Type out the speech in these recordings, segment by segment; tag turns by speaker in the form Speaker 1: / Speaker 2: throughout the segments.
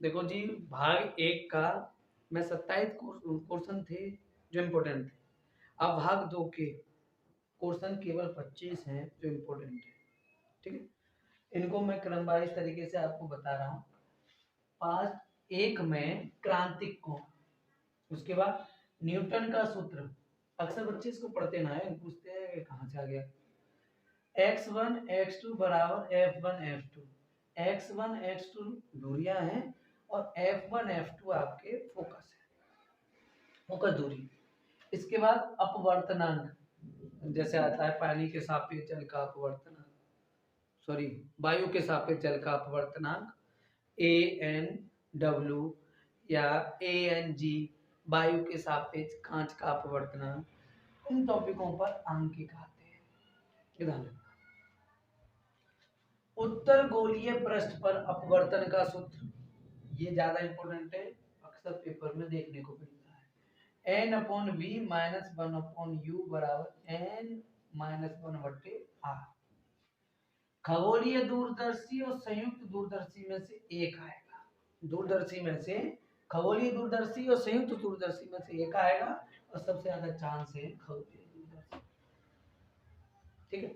Speaker 1: देखो जी, भाग एक का में 27 क्वेश्चन थे जो इम्पोर्टेंट थे। अब भाग दो के क्वेश्चन केवल 25 हैं जो इम्पोर्टेंट है। ठीक है, इनको मैं क्रमवाइज तरीके से आपको बता रहा हूँ। पार्ट एक में क्रांतिक कोण, उसके बाद न्यूटन का सूत्र, अक्सर बच्चे इसको पढ़ते ना है, पूछते हैं कि कहाँ से आ गया। x1 x2 बराबर f1 f2, x1 x2 दूरियां हैं और f1 f2 आपके फोकस है, फोकस दूरी। इसके बाद अपवर्तनांक, जैसे आता है पानी के सापेक्ष जल का अपवर्तनांक, सॉरी वायु के सापेक्ष जल का अपवर्तनांक AN/W या ANG, वायु के सापेक्ष कांच का अपवर्तनांक। इन टॉपिकों पर अंकित आते हैं। ध्यान रखना। उत्तर गोलीय पृष्ठ पर अपवर्तन का सूत्र, ये ज्यादा इंपॉर्टेंट है, अक्सर पेपर में देखने को मिलता है। N/V - 1/U बराबर N-1/R। खगोलीय दूरदर्शी और संयुक्त दूरदर्शी में से एक आएगा। दूरदर्शी में से खगोलीय दूरदर्शी और संयुक्त दूरदर्शी में से एक आएगा और सबसे ज्यादा चांस है खगोलीय दूरदर्शी। ठीक है,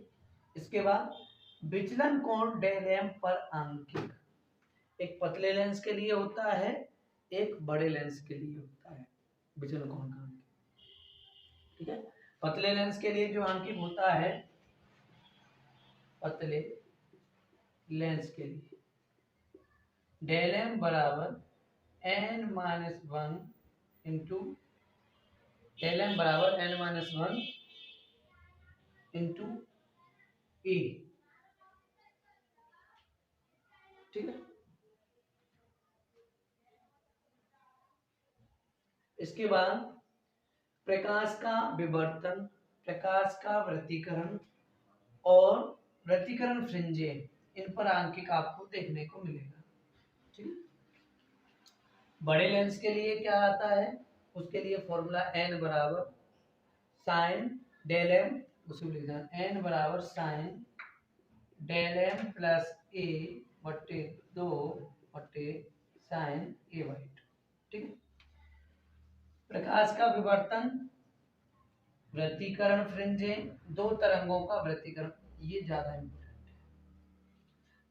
Speaker 1: इसके बाद विचलन कोण डेलेम पर अंकित, एक पतले लेंस के लिए होता है, एक बड़े लेंस के लिए होता है विचलन कोण का अंकित। ठीक है, पतले लेंस के लिए जो अंकित होता है, पतले लेंस के लिए डेल एम बराबर N-1 इंटू डेल एम बराबर N-1 इंटू E। ठीक है, इसके बाद प्रकाश का विवर्तन, प्रकाश का व्यतिकरण और व्यतिकरण फ्रिंजे, इन पर अंकित आपको देखने को मिलेगा। ठीक है, बड़े लेंस के लिए क्या आता है, उसके लिए फॉर्मूला N बराबर साइन डेल एम, उसे लिख देना N बराबर sine del M plus A बटे 2 बटे साइन A वाइट। ठीक है, प्रकाश का विवर्तन, व्यतिकरण फ्रिंजे, दो तरंगों का व्यतिकरण, ये ज्यादा इंपॉर्टेंट है।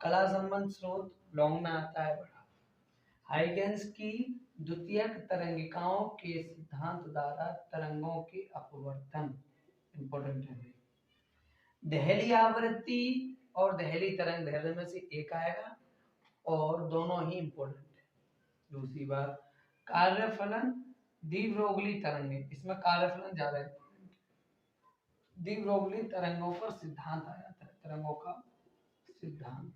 Speaker 1: कला संबंध स्रोत लॉन्ग में आता है बड़ा। हाइगेंस की द्वितीयक तरंगिकाओं के सिद्धांत द्वारा तरंगों के अपवर्तन, इंपॉर्टेंट है। दहली आवृत्ति और दहली तरंग, दहली में से एक आएगा और दोनों ही इंपॉर्टेंट है। दूसरी बात कार्यफलन द्विब्रोगली तरंगे, इसमें कार्यफलन ज्यादा इंपॉर्टेंट है। द्विब्रोगली तरंगों पर सिद्धांत आ जाता है, तरंगों का सिद्धांत।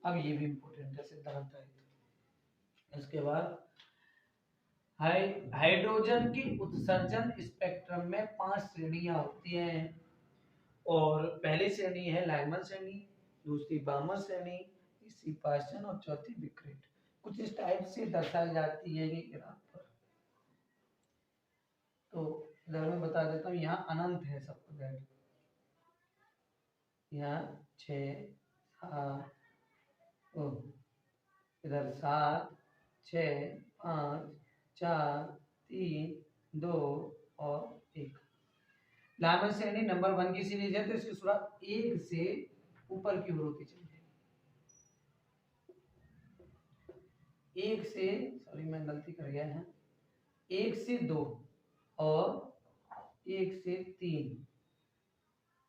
Speaker 1: अब ये भी इंपॉर्टेंट है, सिद्धांत है। इसके बाद हाइड्रोजन की उत्सर्जन स्पेक्ट्रम में 5 श्रेणियां होती हैं और पहली श्रेणी है लाइमन श्रेणी, दूसरी बामर श्रेणी, तीसरी पास्चन और चौथी विक्रेट। कुछ इस टाइप से दर्शाई जाती है ये ग्राफ पर। तो इधर मैं बता देता हूँ, यहाँ अनंत है सबको दैट, यहाँ 6 इधर 7 6 5 4 3 2 और 1। लाइमन श्रेणी नंबर 1 की सीरीज है, तो इसकी शुरुआत 1 से ऊपर की ओर होती चली जाएगी। 1 से, सॉरी मैं गलती कर गया है, 1 से 2 और 1 से 3,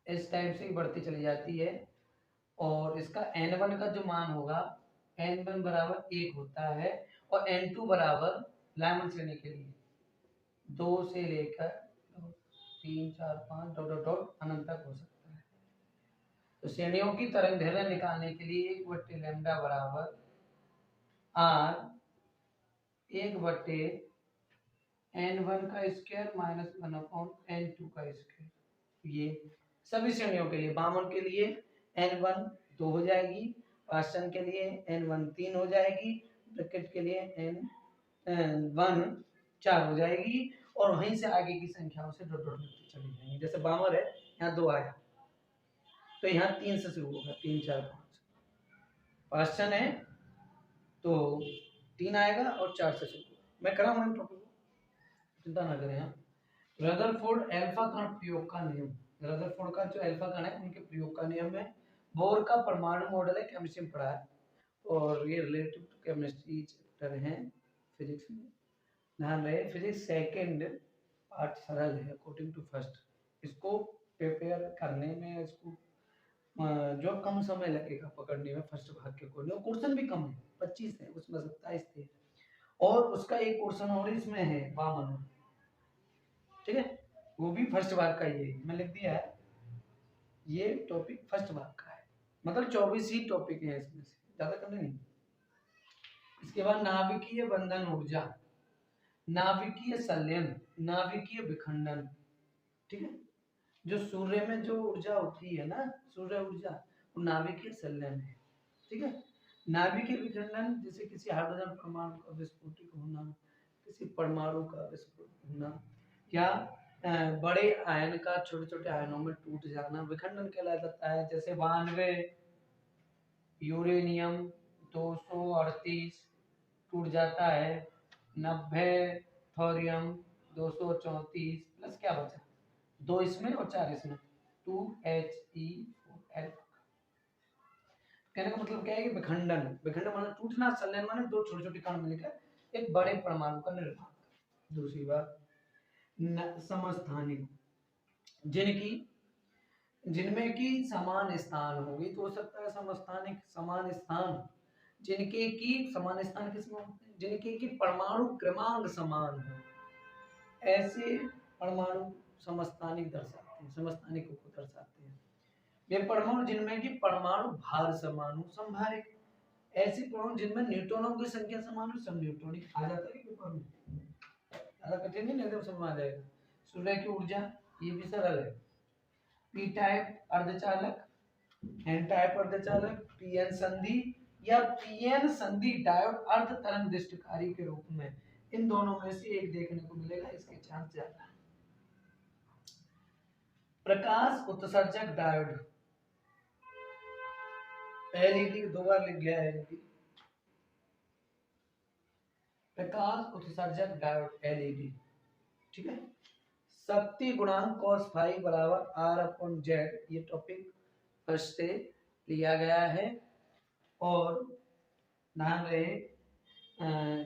Speaker 1: इस टाइप से बढ़ती चली जाती है। और इसका N1 का जो मान होगा, N1 बराबर 1 होता है और N2 बराबर लाइमन श्रेणी के लिए 2 से लेकर 3 4 5 डॉट डॉट डॉट अनंत तक हो सकता है। तो श्रेणियों की तरंग दैर्ध्य निकालने के लिए 1 / लैम्डा बराबर R 1 / N1 का स्क्वायर माइनस 1/N2 का स्क्वायर। ये सभी श्रेणियों के लिए, बामन के लिए N1 2 हो जाएगी, पास्चन के लिए N1 3 हो जाएगी, ब्रैकेट के लिए N1 4 हो जाएगी और वहीं से आगे की संख्याओं से डॉट डॉट चली जाएंगी। जैसे बामर है, यहाँ 2 आया तो यहाँ 3 से शुरू होगा, 3 4 5। पास्चन है तो 3 आएगा और 4 से शुरू। मैं कराऊंगा इन टॉपिक को, चिंता ना करें आप। रदरफोर्ड अल्फा कण प्रयोग का नियम, रदरफोर्ड का जो अल्फा कण है उनके प्रयोग का नियम है। बोर का परमाणु मॉडल है, केमिस्ट्री में पढ़ा है, और ये रिलेटिव टू केमिस्ट्री चैप्टर है फिजिक्स में। ध्यान रहे, फिजिक्स सेकंड पार्ट सरल है अकॉर्डिंग टू फर्स्ट। इसको प्रिपेयर करने में इसको जो कम समय लगेगा पकड़ने में फर्स्ट भाग के क्वेश्चन भी कम है, 25 है, उसमें 27 थे, और उसका एक क्वेश्चन और इसमें है वामन, ठीक है, वो भी फर्स्ट भाग का ही है, मैं लिख दिया है, ये टॉपिक फर्स्ट भाग का है, मतलब 24 ही टॉपिक है इसमें से, ज्यादा करने नहीं। इसके बाद नाभिकीय बंधन ऊर्जा, नाभिकीय संलयन, नाभिकीय विखंडन, ठीक है, जो सूर्य में जो ऊर्जा होती है ना, सूर्य ऊर्जा, वो नाभिकीय संलयन है, ठीक है। नाभिकीय विखंडन जैसे किसी हाइड्रोजन परमाणु का विस्फोटित होना, किसी परमाणु का विस्फोट होना, या बड़े आयन का छोटे छोटे आयनों में टूट जाना विखंडन कहलाता है। जैसे 92 यूरेनियम 238 टूट जाता है, 90 थोरियम 234 प्लस क्या बचा, 2 इसमें और 4 इसमें, 2He4L। कहने का मतलब क्या है कि विखंडन, विखंडन मतलब टूटना, संलयन माने दो छोटे छोटे कण मिलकर एक बड़े परमाणु का निर्माण। दूसरी बात समस्थानिक, जिनकी जिनमें की समान स्थान होगी, तो हो सकता है समस्थानिक, समान स्थान, जिनके की समान स्थान किसमें होते हैं, जिनके की परमाणु क्रमांक समान हो, ऐसे परमाणु समस्थानिक दर्शाते हैं, समस्थानिक को दर्शाते हैं। वे परमाणु जिनमें की परमाणु भार समान हो, संभारिक, ऐसे परमाणु जिनमें न्यूट्रॉनों की संख्या समान हो, सब न्यूट्रॉनिक। आ जाता है पेपर में, ज्यादा कठिन नहीं, एकदम समझ आ जाएगा। सूर्य की ऊर्जा ये भी सरल है, पी टाइप अर्धचालक, एन टाइप अर्धचालक, पीएन संधि या पीएन संधि डायोड अर्ध तरंग दृष्टिकारी के रूप में, इन दोनों में से एक देखने को मिलेगा, इसके चांस ज्यादा है। प्रकाश उत्सर्जक डायोड, एलईडी दो बार लिख गया है, एलईडी, प्रकाश उत्सर्जक डायोड एलईडी, ठीक है। शक्ति गुणांक cos फाई बराबर R/Z, ये टॉपिक फर्स्ट से लिया गया है। और ध्यान रहे,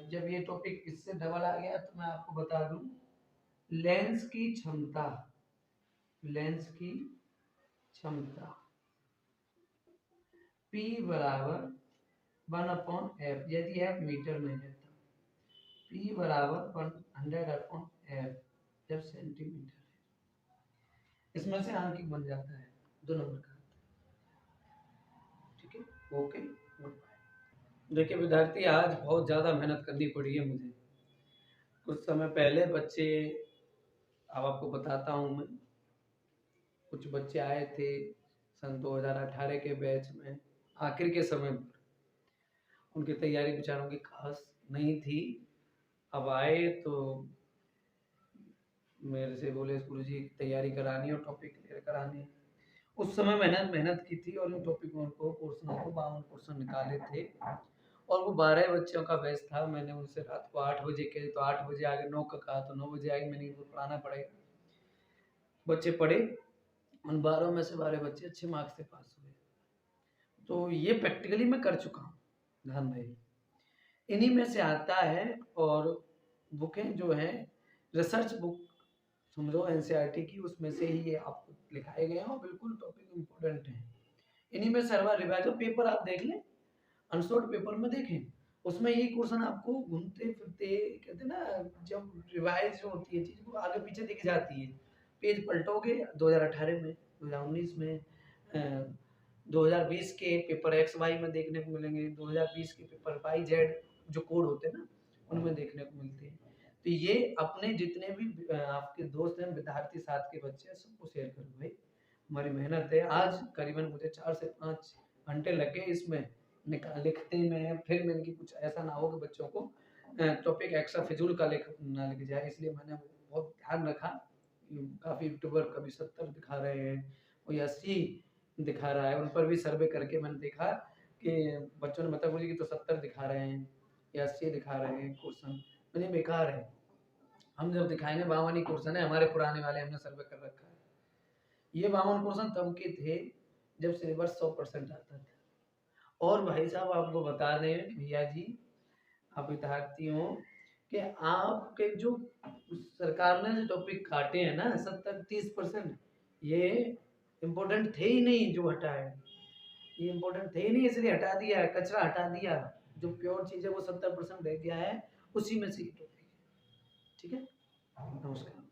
Speaker 1: जब ये टॉपिक इससे डबल आ गया तो मैं आपको बता दूं, लेंस की क्षमता, लेंस की क्षमता P बराबर 1/f, यदि f मीटर में है तो P बराबर 100/f जब सेंटीमीटर है, इसमें से आंकिक बन जाता है 2 नंबर का, ठीक है। ओके, देखिए विद्यार्थी, आज बहुत ज़्यादा मेहनत करनी पड़ी है मुझे। कुछ समय पहले बच्चे, अब आपको बताता हूँ मैं, कुछ बच्चे आए थे सन 2018 के बैच में, आखिर के समय पर उनकी तैयारी बेचारों की खास नहीं थी। अब आए तो मेरे से बोले गुरुजी तैयारी करानी और टॉपिक क्लियर करानी है। उस समय मैंने मेहनत की थी और इन टॉपिकों को, पोर्शनों को 52 पोर्शन निकाले थे, और वो 12 बच्चों का बैच था। मैंने उनसे रात को 8 बजे कहे तो 8 बजे आगे, 9 का कहा तो 9 बजे आगे, मैंने इनको पढ़ाना पड़ेगा। बच्चे पढ़े, उन 12 में से 12 बच्चे अच्छे मार्क्स से पास हुए। तो ये प्रैक्टिकली मैं कर चुका हूँ, ध्यान रहे, इन्हीं में से आता है। और बुकें जो हैं रिसर्च बुक समझो एनसीईआरटी की, उसमें से ही ये आपको लिखाए गए हैं, बिल्कुल टॉपिक इम्पोर्टेंट है। इन्हीं में सर्वा रिवाइज पेपर आप देख लें, अनसोर्ट पेपर में देखें, उसमें यही क्वेश्चन आपको घूमते फिरते, कहते हैं ना, जब रिवाइज जो होती है चीज वो आगे पीछे दिख जाती है, पेज पलटोगे 2018 में, 2019 में, 2020 के पेपर एक्स वाई में देखने को मिलेंगे, 2020 के पेपर वाई जेड जो कोड होते हैं ना, उनमें देखने को मिलते हैं। तो ये अपने जितने भी आपके दोस्त हैं, विद्यार्थी साथ के बच्चे हैं, सबको शेयर करो भाई, हमारी मेहनत है। आज करीबन मुझे 4 से 5 घंटे लगे इसमें लिखते में, फिर मैंने कि कुछ ऐसा ना हो कि बच्चों को टॉपिक एक्स्ट्रा फिजूल का ना लिख जाए, इसलिए मैंने बहुत ध्यान रखा। काफ़ी यूट्यूबर कभी 70 दिखा रहे हैं, कोई 80 दिखा रहा है, उन पर भी सर्वे करके मैंने देखा कि बच्चों ने बताया मुझे कि तो 70 दिखा रहे हैं, कि 80 दिखा रहे हैं क्वेश्चन, मैंने बेकार है। हम जब दिखाएंगे 52 ही क्वेश्चन है, हमारे पुराने वाले हमने सर्वे कर रखा है। ये 52 क्वेश्चन तब के थे जब सिलेबस 100% आता था। और भाई साहब आपको बता दें भैया जी, आप विद्यार्थी हो कि आपके जो सरकार ने जो टॉपिक काटे हैं ना 70-30%, ये इम्पोर्टेंट थे ही नहीं जो हटा है, ये इम्पोर्टेंट थे ही नहीं इसलिए हटा दिया है, कचरा हटा दिया। जो प्योर चीज है वो 70% रह गया है, उसी में से ये टॉपिक है। ठीक है, नमस्कार।